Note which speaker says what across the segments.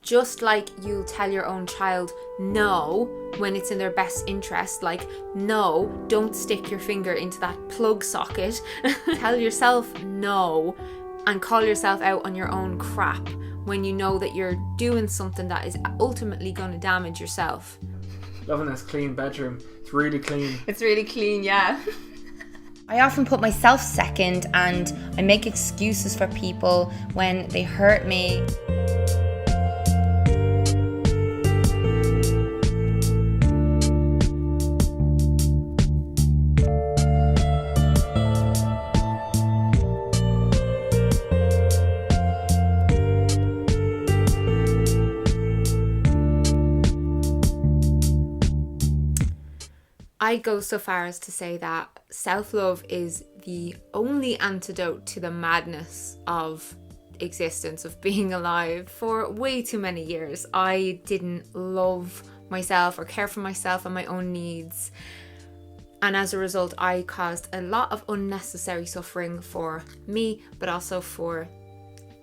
Speaker 1: Just like you'll tell your own child no when it's in their best interest, like no, don't stick your finger into that plug socket. Tell yourself no and call yourself out on your own crap when you know that you're doing something that is ultimately going to damage yourself.
Speaker 2: Loving this clean bedroom. It's really clean.
Speaker 1: It's really clean, yeah.
Speaker 3: I often put myself second and I make excuses for people when they hurt me.
Speaker 1: I'd go so far as to say that self-love is the only antidote to the madness of existence, of being alive. For way too many years, I didn't love myself or care for myself and my own needs. And as a result, I caused a lot of unnecessary suffering for me, but also for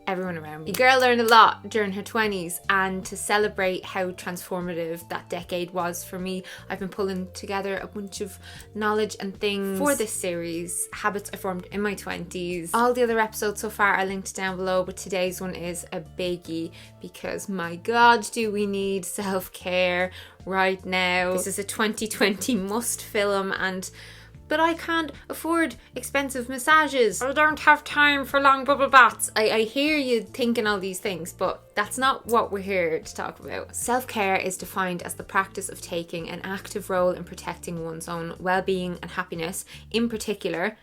Speaker 1: everyone around me. The girl learned a lot during her 20s, and to celebrate how transformative that decade was for me, I've been pulling together a bunch of knowledge and things for this series, Habits I Formed in My 20s. All the other episodes so far are linked down below, but today's one is a biggie because my God, do we need self-care right now. This is a 2020 must film, but I can't afford expensive massages. I don't have time for long bubble baths. I hear you thinking all these things, but that's not what we're here to talk about. Self-care is defined as the practice of taking an active role in protecting one's own well-being and happiness, in particular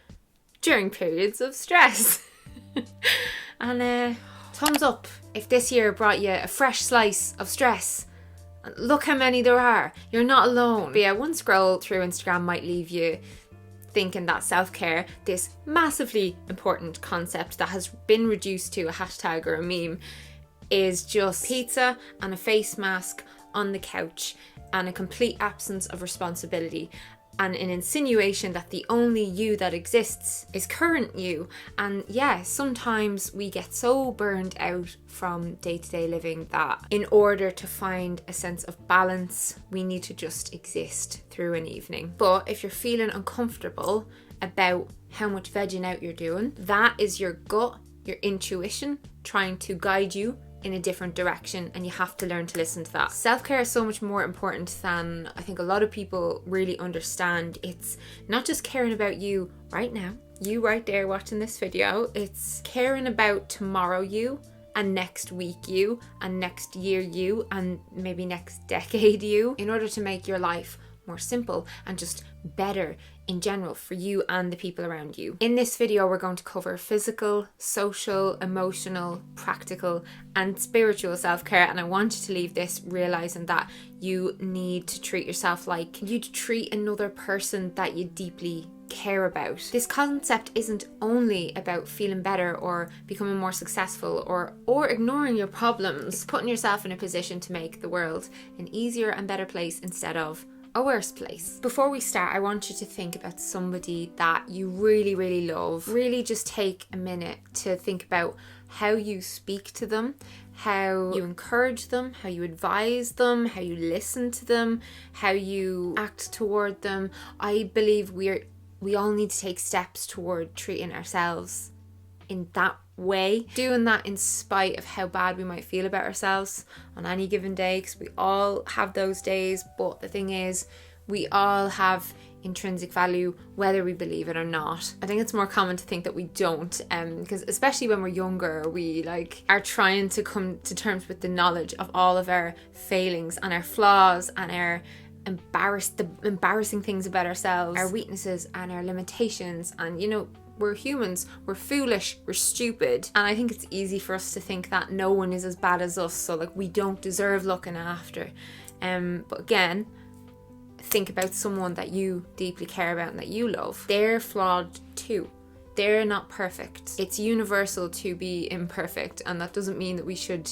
Speaker 1: during periods of stress. And thumbs up if this year brought you a fresh slice of stress. Look how many there are. You're not alone. But yeah, one scroll through Instagram might leave you thinking that self-care, this massively important concept that has been reduced to a hashtag or a meme, is just pizza and a face mask on the couch and a complete absence of responsibility, and an insinuation that the only you that exists is current you. And yeah, sometimes we get so burned out from day-to-day living that in order to find a sense of balance, we need to just exist through an evening. But if you're feeling uncomfortable about how much vegging out you're doing, that is your gut, your intuition trying to guide you in a different direction, and you have to learn to listen to that. Self-care is so much more important than I think a lot of people really understand. It's not just caring about you right now, you right there watching this video. It's caring about tomorrow you, and next week you, and next year you, and maybe next decade you, in order to make your life more simple and just better in general for you and the people around you. In this video, we're going to cover physical, social, emotional, practical, and spiritual self-care. And I want you to leave this realizing that you need to treat yourself like you'd treat another person that you deeply care about. This concept isn't only about feeling better or becoming more successful or ignoring your problems. It's putting yourself in a position to make the world an easier and better place instead of a worse place. Before we start, I want you to think about somebody that you really, really love. Really just take a minute to think about how you speak to them, how you encourage them, how you advise them, how you listen to them, how you act toward them. I believe we all need to take steps toward treating ourselves in that way, doing that in spite of how bad we might feel about ourselves on any given day, because we all have those days. But the thing is, we all have intrinsic value whether we believe it or not. I think it's more common to think that we don't, because especially when we're younger, we are trying to come to terms with the knowledge of all of our failings and our flaws and our embarrassing things about ourselves, our weaknesses and our limitations. And we're humans, we're foolish, we're stupid. And I think it's easy for us to think that no one is as bad as us, so we don't deserve looking after. But again, think about someone that you deeply care about and that you love. They're flawed too. They're not perfect. It's universal to be imperfect, and that doesn't mean that we should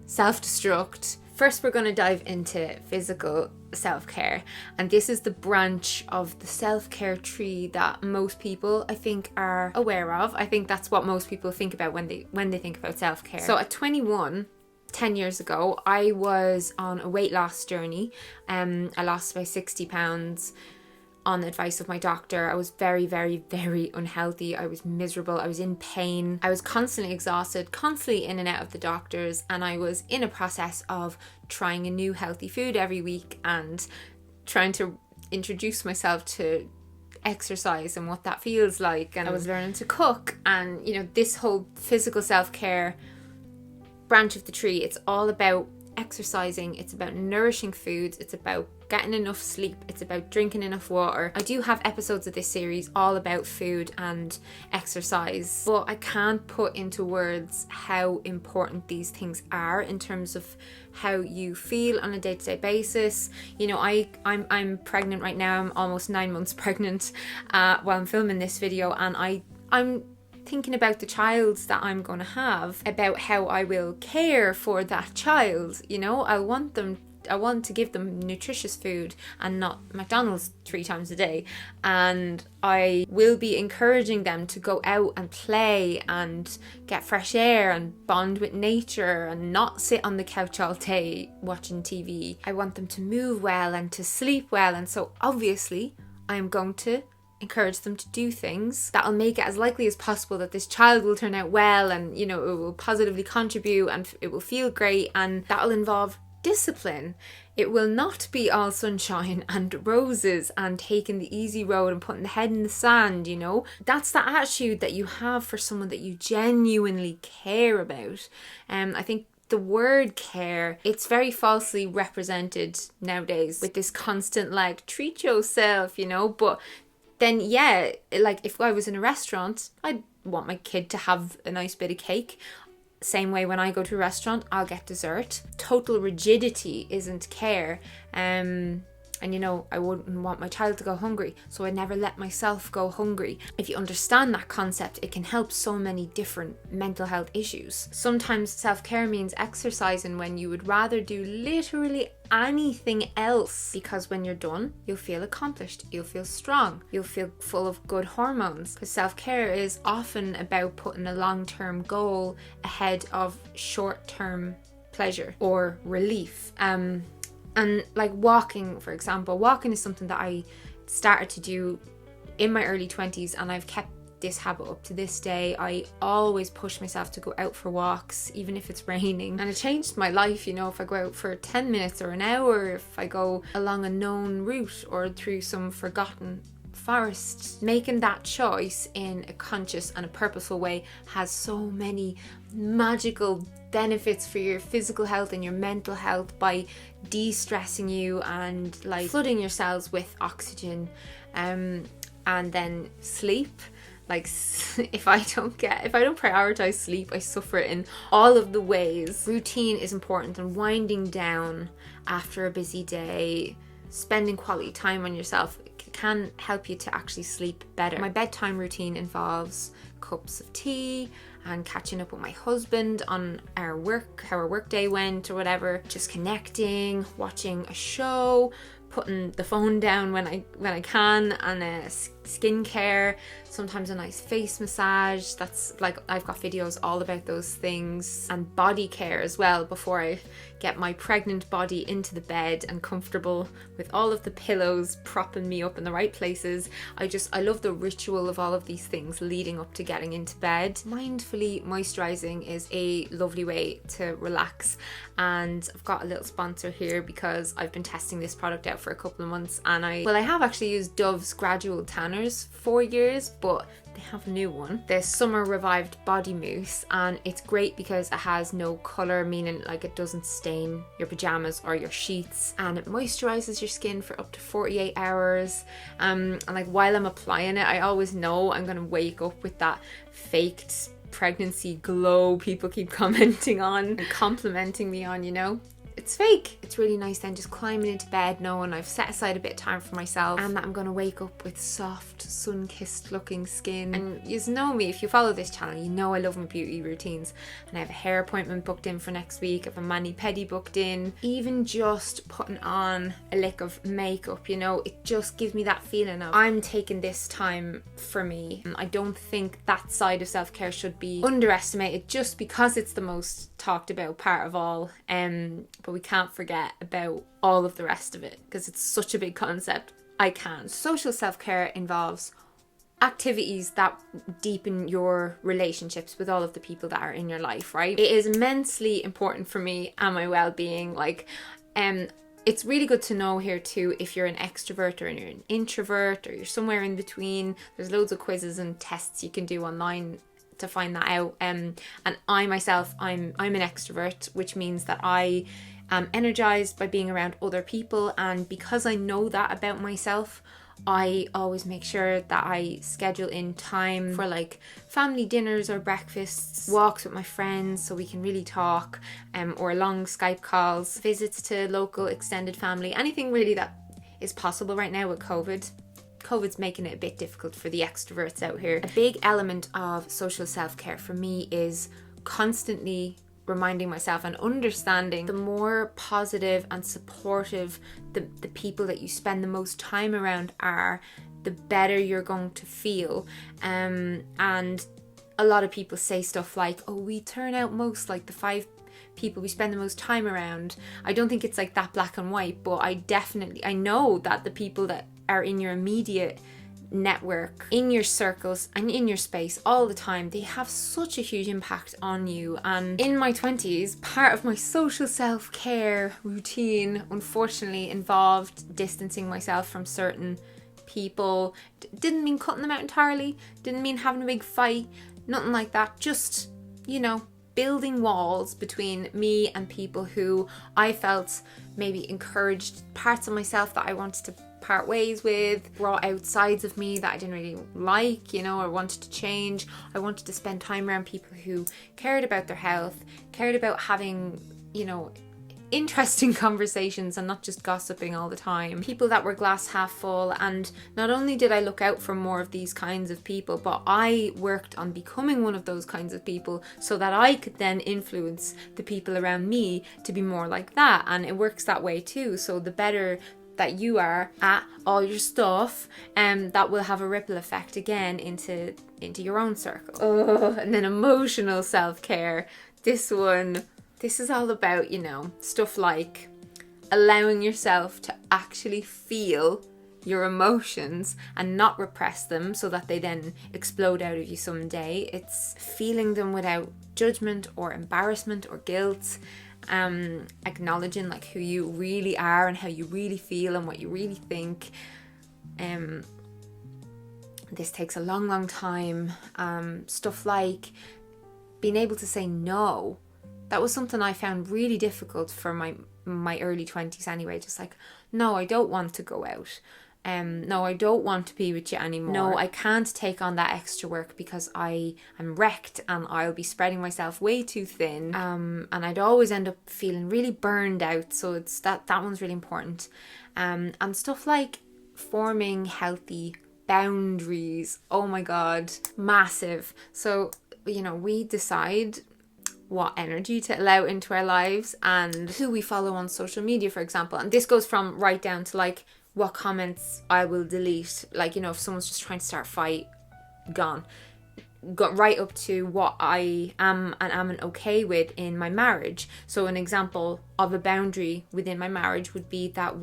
Speaker 1: self-destruct. First, we're going to dive into physical self-care, and this is the branch of the self-care tree that most people, I think, are aware of. I think that's what most people think about when they think about self-care. So at 21, 10 years ago, I was on a weight loss journey. I lost about 60 pounds on the advice of my doctor. I was very, very, very unhealthy. I was miserable. I was in pain. I was constantly exhausted, constantly in and out of the doctors. And I was in a process of trying a new healthy food every week and trying to introduce myself to exercise and what that feels like. And I was learning to cook. And, you know, this whole physical self-care branch of the tree, it's all about exercising, it's about nourishing foods, it's about getting enough sleep, it's about drinking enough water. I do have episodes of this series all about food and exercise, but I can't put into words how important these things are in terms of how you feel on a day-to-day basis. You know, I'm pregnant right now. I'm almost 9 months pregnant while I'm filming this video, and I'm thinking about the child that I'm going to have, about how I will care for that child. You know, I want to give them nutritious food and not McDonald's 3 times a day. And I will be encouraging them to go out and play and get fresh air and bond with nature and not sit on the couch all day watching TV. I want them to move well and to sleep well. And so obviously I'm going to encourage them to do things that'll make it as likely as possible that this child will turn out well, and, you know, it will positively contribute and it will feel great, and that'll involve discipline. It will not be all sunshine and roses and taking the easy road and putting the head in the sand, you know. That's the attitude that you have for someone that you genuinely care about. I think the word care, it's very falsely represented nowadays with this constant like treat yourself, you know. But then, yeah, like if I was in a restaurant, I'd want my kid to have a nice bit of cake. Same way when I go to a restaurant, I'll get dessert. Total rigidity isn't care. And you know, I wouldn't want my child to go hungry, so I never let myself go hungry. If you understand that concept, it can help so many different mental health issues. Sometimes self-care means exercising when you would rather do literally anything else, because when you're done, you'll feel accomplished, you'll feel strong, you'll feel full of good hormones. Because self-care is often about putting a long-term goal ahead of short-term pleasure or relief. And like walking, for example, walking is something that I started to do in my early 20s, and I've kept this habit up to this day. I always push myself to go out for walks, even if it's raining. And it changed my life, you know, if I go out for 10 minutes or an hour, if I go along a known route or through some forgotten forest. Making that choice in a conscious and a purposeful way has so many magical benefits for your physical health and your mental health by de-stressing you and like flooding your cells with oxygen. And then sleep, like if I don't prioritize sleep, I suffer in all of the ways. Routine is important, and winding down after a busy day, spending quality time on yourself can help you to actually sleep better. My bedtime routine involves cups of tea and catching up with my husband on our work, how our work day went or whatever, just connecting, watching a show, putting the phone down when I can, and skincare, sometimes a nice face massage. That's like, I've got videos all about those things. And body care as well, before I get my pregnant body into the bed and comfortable with all of the pillows propping me up in the right places. I love the ritual of all of these things leading up to getting into bed. Mindfully moisturizing is a lovely way to relax, and I've got a little sponsor here because I've been testing this product out for a couple of months, and I have actually used Dove's Gradual Tanners for years, but they have a new one, the Summer Revived Body Mousse, and it's great because it has no colour, meaning like it doesn't stain your pajamas or your sheets, and it moisturizes your skin for up to 48 hours. And like while I'm applying it, I always know I'm gonna wake up with that faked pregnancy glow people keep commenting on and complimenting me on, you know. it's fake. It's really nice then just climbing into bed knowing I've set aside a bit of time for myself and that I'm going to wake up with soft, sun-kissed looking skin. And you know me, if you follow this channel, you know I love my beauty routines. And I have a hair appointment booked in for next week. I have a mani-pedi booked in. Even just putting on a lick of makeup, you know, it just gives me that feeling of I'm taking this time for me. I don't think that side of self-care should be underestimated just because it's the most talked about part of all. But we can't forget about all of the rest of it because it's such a big concept. I can't. Social self-care involves activities that deepen your relationships with all of the people that are in your life, right? It is immensely important for me and my well-being. It's really good to know here too if you're an extrovert or you're an introvert or you're somewhere in between. There's loads of quizzes and tests you can do online to find that out. And I myself, I'm an extrovert, which means that I am energized by being around other people, and because I know that about myself, I always make sure that I schedule in time for like family dinners or breakfasts, walks with my friends so we can really talk, or long Skype calls, visits to local extended family, anything really that is possible right now with COVID. COVID's making it a bit difficult for the extroverts out here. A big element of social self-care for me is constantly reminding myself and understanding the more positive and supportive the people that you spend the most time around are, the better you're going to feel. And a lot of people say stuff like, oh, we turn out most like the 5 people we spend the most time around. I don't think it's like that black and white, but I know that the people that are in your immediate network, in your circles and in your space all the time, they have such a huge impact on you. And in my 20s, part of my social self-care routine unfortunately involved distancing myself from certain people. Didn't mean cutting them out entirely, didn't mean having a big fight, nothing like that, just, you know, building walls between me and people who I felt maybe encouraged parts of myself that I wanted to part ways with, brought out sides of me that I didn't really like, you know, or wanted to change. I wanted to spend time around people who cared about their health, cared about having, you know, interesting conversations and not just gossiping all the time. People that were glass half full. And not only did I look out for more of these kinds of people, but I worked on becoming one of those kinds of people so that I could then influence the people around me to be more like that. And it works that way too. So the better that you are at all your stuff, that will have a ripple effect again into your own circle. And then emotional self-care. This is all about, you know, stuff like allowing yourself to actually feel your emotions and not repress them so that they then explode out of you someday. It's feeling them without judgment or embarrassment or guilt. Acknowledging like who you really are and how you really feel and what you really think. This takes a long time. Stuff like being able to say no. That was something I found really difficult for my early 20s anyway. Just like, no, I don't want to go out. No, I don't want to be with you anymore. No, I can't take on that extra work because I am wrecked and I'll be spreading myself way too thin. And I'd always end up feeling really burned out. So it's that one's really important. And stuff like forming healthy boundaries. Oh my God, massive. So, you know, we decide what energy to allow into our lives and who we follow on social media, for example. And this goes from right down to like what comments I will delete. Like, you know, if someone's just trying to start a fight, gone. Got right up to what I am and am okay with in my marriage. So an example of a boundary within my marriage would be that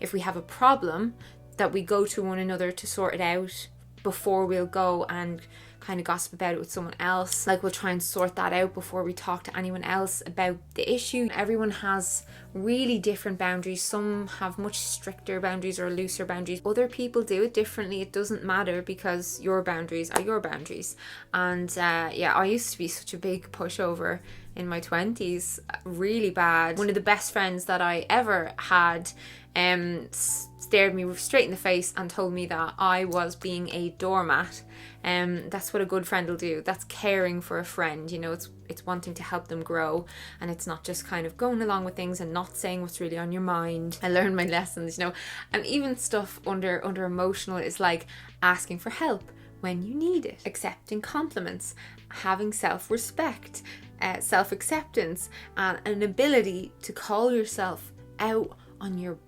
Speaker 1: if we have a problem, that we go to one another to sort it out before we'll go and kind of gossip about it with someone else. Like, we'll try and sort that out before we talk to anyone else about the issue. Everyone has really different boundaries. Some have much stricter boundaries or looser boundaries. Other people do it differently. It doesn't matter because your boundaries are your boundaries. And I used to be such a big pushover in my 20s, really bad. One of the best friends that I ever had stared me straight in the face and told me that I was being a doormat. That's what a good friend will do. That's caring for a friend, you know. it's wanting to help them grow, and it's not just kind of going along with things and not saying what's really on your mind. I learned my lessons, you know. And even stuff under emotional is like asking for help when you need it, accepting compliments, having self-respect, self-acceptance, and an ability to call yourself out on your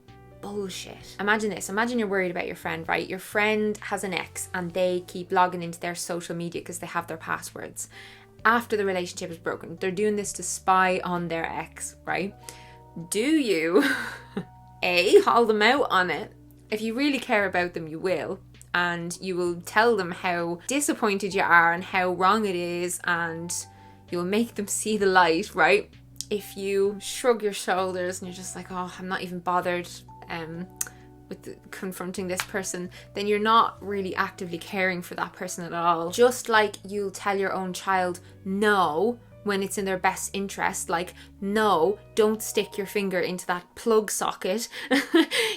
Speaker 1: bullshit. Imagine this. Imagine you're worried about your friend, right? Your friend has an ex and they keep logging into their social media because they have their passwords. After the relationship is broken, they're doing this to spy on their ex, right? Do you A, call them out on it? If you really care about them, you will. And you will tell them how disappointed you are and how wrong it is, and you'll make them see the light, right? If you shrug your shoulders and you're just like, oh, I'm not even bothered with confronting this person, then you're not really actively caring for that person at all. Just like you'll tell your own child no when it's in their best interest, like, no, don't stick your finger into that plug socket.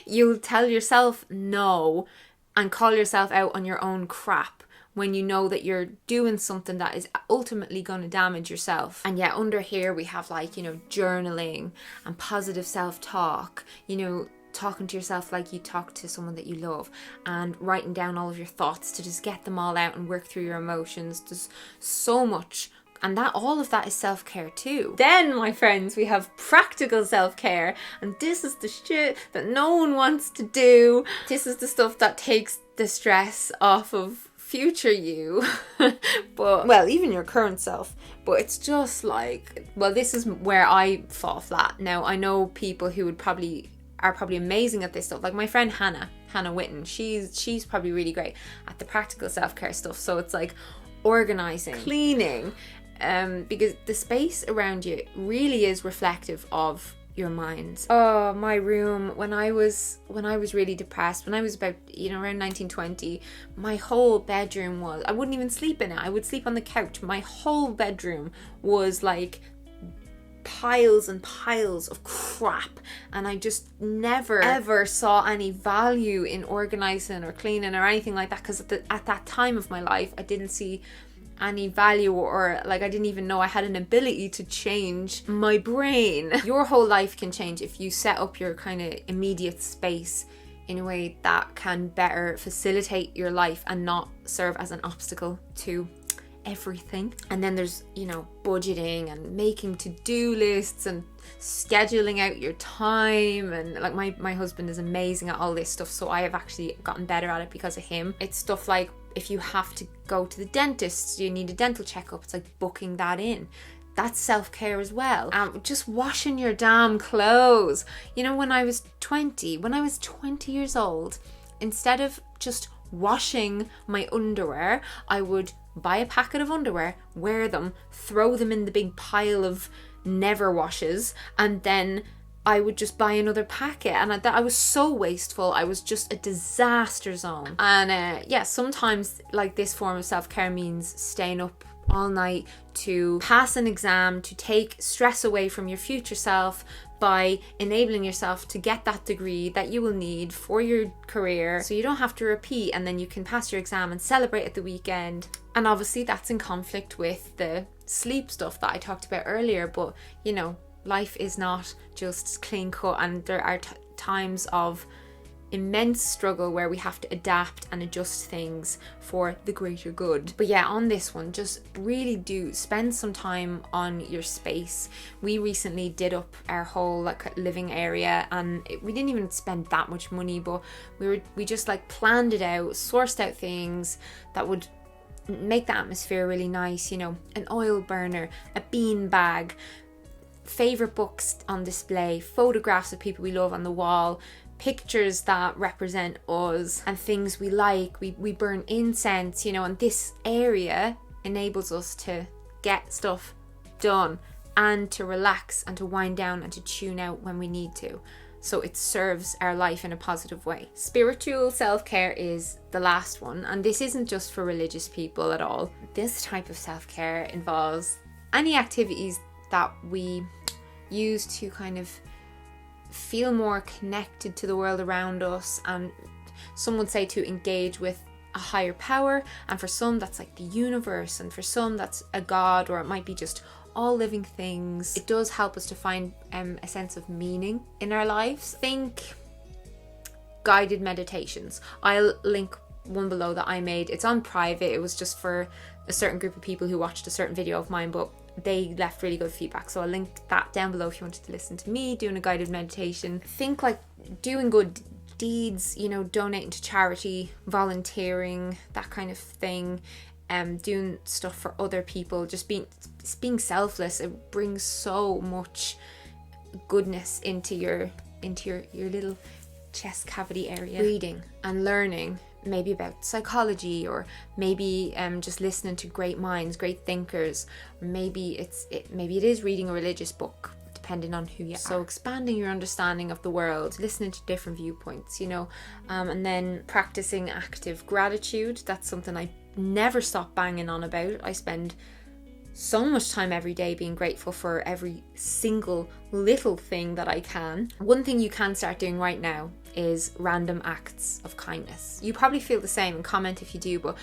Speaker 1: You'll tell yourself no and call yourself out on your own crap when you know that you're doing something that is ultimately going to damage yourself. And yeah, under here we have like, you know, journaling and positive self-talk, you know, talking to yourself like you talk to someone that you love, and writing down all of your thoughts to just get them all out and work through your emotions. There's so much. And that all of that is self-care too. Then, my friends, we have practical self-care, and this is the shit that no one wants to do. This is the stuff that takes the stress off of future you, but, well, even your current self. But it's just like, well, this is where I fall flat. Now, I know people who are probably amazing at this stuff, like my friend Hannah Witten. She's probably really great at the practical self-care stuff. So it's like organizing, cleaning, because the space around you really is reflective of your mind. Oh, my room, when I was really depressed, when I was about, you know, around 1920, my whole bedroom was, I wouldn't even sleep in it. I would sleep on the couch. My whole bedroom was like piles and piles of crap, and I just never ever saw any value in organizing or cleaning or anything like that, because at that time of my life I didn't see any value, or like I didn't even know I had an ability to change my brain. Your whole life can change if you set up your kind of immediate space in a way that can better facilitate your life and not serve as an obstacle to everything. And then there's, you know, budgeting and making to-do lists and scheduling out your time, and like my husband is amazing at all this stuff, so I have actually gotten better at it because of him. It's stuff like, if you have to go to the dentist, you need a dental checkup, it's like booking that in. That's self-care as well. Just washing your damn clothes. You know, when I was 20 years old, instead of just washing my underwear, I would buy a packet of underwear, wear them, throw them in the big pile of never washes, and then I would just buy another packet. And I was so wasteful. I was just a disaster zone. And yeah, sometimes like this form of self-care means staying up all night to pass an exam, to take stress away from your future self by enabling yourself to get that degree that you will need for your career, so you don't have to repeat, and then you can pass your exam and celebrate at the weekend. And obviously that's in conflict with the sleep stuff that I talked about earlier, but you know, life is not just clean cut, and there are times of immense struggle where we have to adapt and adjust things for the greater good. But yeah, on this one, just really do spend some time on your space. We recently did up our whole like living area, and we didn't even spend that much money, but we just like planned it out, sourced out things that would make the atmosphere really nice, you know, an oil burner, a bean bag, favorite books on display, photographs of people we love on the wall, pictures that represent us and things we like. We burn incense, you know, and this area enables us to get stuff done and to relax and to wind down and to tune out when we need to. So it serves our life in a positive way. Spiritual self-care is the last one, and this isn't just for religious people at all. This type of self-care involves any activities that we use to kind of feel more connected to the world around us, and some would say to engage with a higher power, and for some that's like the universe, and for some that's a god, or it might be just all living things. It does help us to find a sense of meaning in our lives. Think guided meditations. I'll link one below that I made. It's on private. It was just for a certain group of people who watched a certain video of mine, but they left really good feedback. So I'll link that down below if you wanted to listen to me doing a guided meditation. Think like doing good deeds, you know, donating to charity, volunteering, that kind of thing. Doing stuff for other people, just being selfless. It brings so much goodness into your little chest cavity area. Reading and learning, maybe about psychology, or maybe just listening to great minds, great thinkers. Maybe it is reading a religious book, depending on who you are. So expanding your understanding of the world, listening to different viewpoints, you know, and then practicing active gratitude. That's something I never stop banging on about. I spend so much time every day being grateful for every single little thing that I can. One thing you can start doing right now is random acts of kindness. You probably feel the same, and comment if you do, but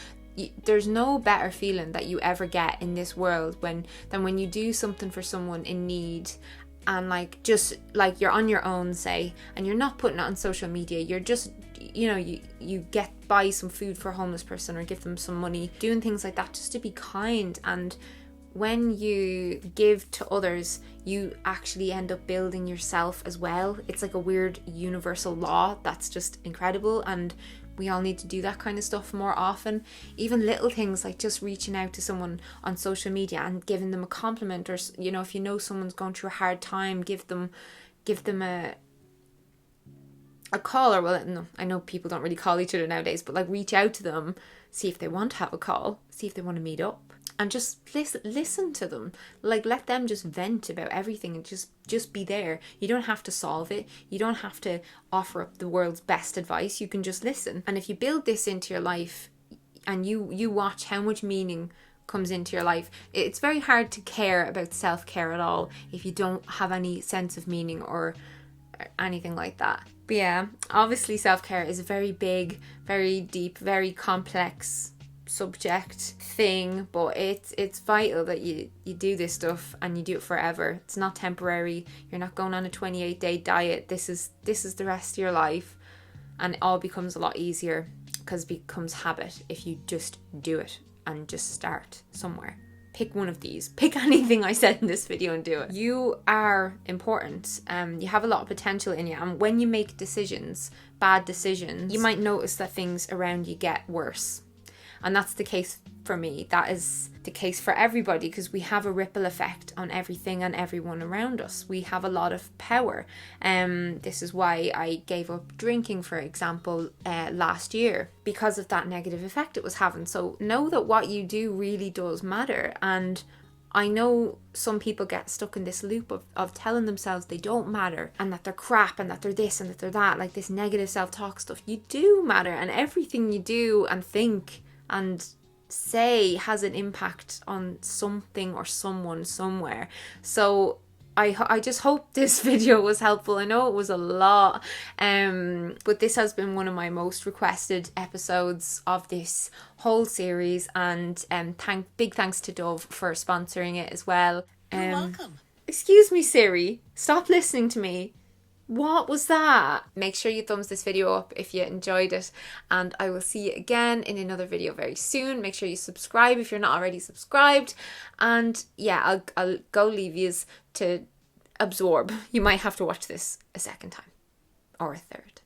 Speaker 1: there's no better feeling that you ever get in this world than when you do something for someone in need, and like just like you're on your own, say, and you're not putting it on social media. You're just, you know, you buy some food for a homeless person or give them some money, doing things like that just to be kind. And when you give to others, you actually end up building yourself as well. It's like a weird universal law that's just incredible, and we all need to do that kind of stuff more often. Even little things like just reaching out to someone on social media and giving them a compliment, or, you know, if you know someone's going through a hard time, give them a call. Or, well, no, I know people don't really call each other nowadays, but like reach out to them, see if they want to have a call, see if they want to meet up, and just listen to them. Like, let them just vent about everything, and just be there. You don't have to solve it. You don't have to offer up the world's best advice. You can just listen. And if you build this into your life, and you watch how much meaning comes into your life, it's very hard to care about self-care at all if you don't have any sense of meaning or anything like that. But yeah, obviously self-care is a very big, very deep, very complex subject thing, but it's vital that you do this stuff and you do it forever. It's not temporary. You're not going on a 28-day diet. This is the rest of your life, and it all becomes a lot easier because it becomes habit if you just do it and just start somewhere. Pick one of these. Pick anything I said in this video and do it. You are important. You have a lot of potential in you, and when you make decisions, bad decisions, you might notice that things around you get worse. And that's the case for me. That is the case for everybody, because we have a ripple effect on everything and everyone around us. We have a lot of power. This is why I gave up drinking, for example, last year, because of that negative effect it was having. So know that what you do really does matter. And I know some people get stuck in this loop of telling themselves they don't matter, and that they're crap, and that they're this and that they're that, like this negative self-talk stuff. You do matter, and everything you do and think and say has an impact on something or someone somewhere. So I just hope this video was helpful. I know it was a lot, but this has been one of my most requested episodes of this whole series, and big thanks to Dove for sponsoring it as well.
Speaker 4: You're welcome.
Speaker 1: Excuse me, Siri, stop listening to me. What was that? Make sure you thumbs this video up if you enjoyed it, and I will see you again in another video very soon. Make sure you subscribe if you're not already subscribed, and yeah, I'll go leave yous to absorb. You might have to watch this a second time or a third.